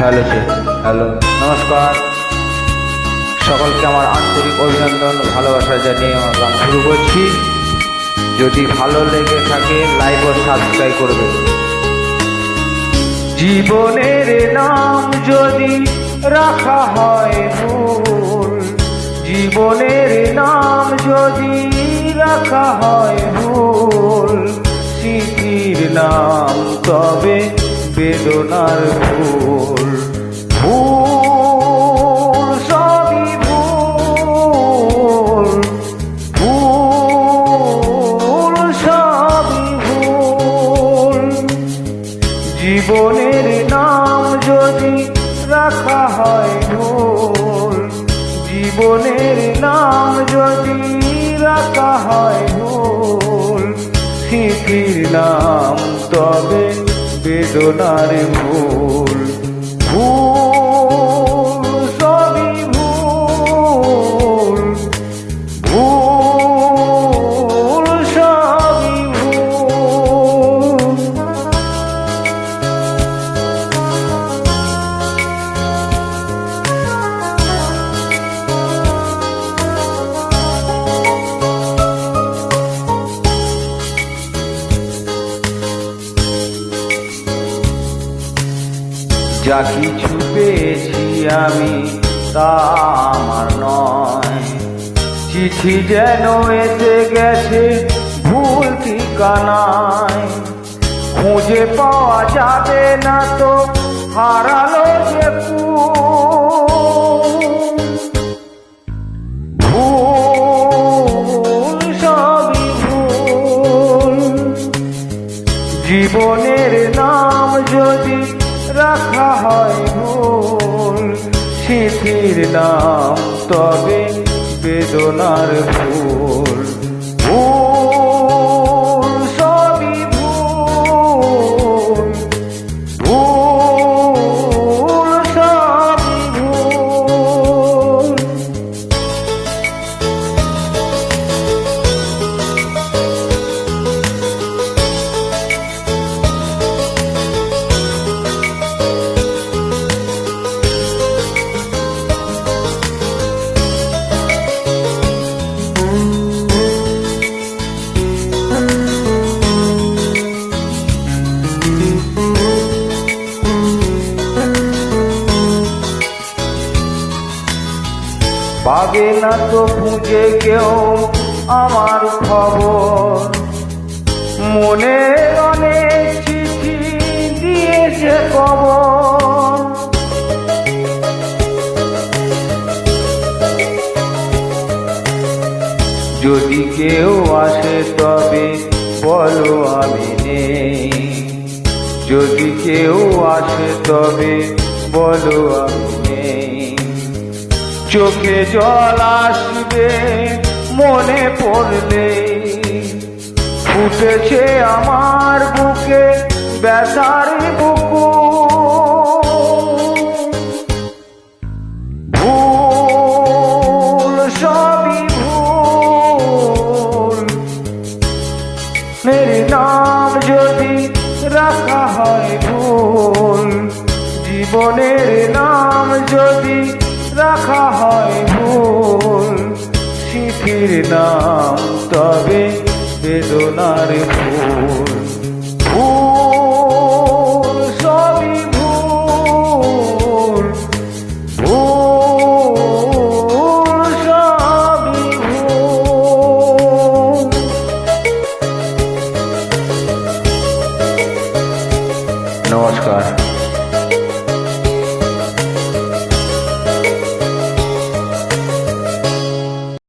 Hello, নমস্কার। সকলকে আমার আন্তরিক অভিনন্দন, ভালোবাসা জানিয়ে আমার গান শুরু করছি। যদি ভালো লেগে থাকে লাইক ও সাবস্ক্রাইব করবেন। জীবনের নাম যদি রাখা হয় ভুল, জীবনের নাম যদি রাখা হয় ভুল, স্মৃতির নাম তবে বেদনার ভুল। ভুল সবই ভুল, ভুল সবই ভুল। জীবনের নাম যদি রাখা হয় ভুল, জীবনের নাম যদি রাখা হয় ভুল, স্মৃতির নাম তবে বেদনার ভুল। ভুল সবই ভুল, ভুল সবই ভুল। যা কিছু পেয়েছি আমি তা আমার নয়, চিঠি যেন এসে গেছে ভুল ঠিকানায়। খুঁজে পাওয়া যাবে না তো হারালো যে ভুল সবই ভুল। জীবনের নাম যদি রাখা হয় ভুল, স্মৃতির নাম তবে বেদনার ভুল। ভুল সবই ভুল, ভুল সবই ভুল। পাবে না তো খুঁজে কেউ আমার খবর, মনে অনেক চিঠি দিয়েছে কবর। যদি কেউ আসে তবে বলো আমি নেই, যদি কেউ আসে তবে বলো আমি নেই। চোখে জল আসবে মনে পড়লে, ফুটেছে আমার বুকে ব্যথার বুকুল। ভুল সবই ভুল, মেরে নাম যদি রাখা হয় ভুল, জীবনের নাম যদি রাখা হয় ভুল, স্মৃতির নাম তবে বেদনার ভুল। ভুল সবই ভুল, ভুল সবই ভুল। নমস্কার।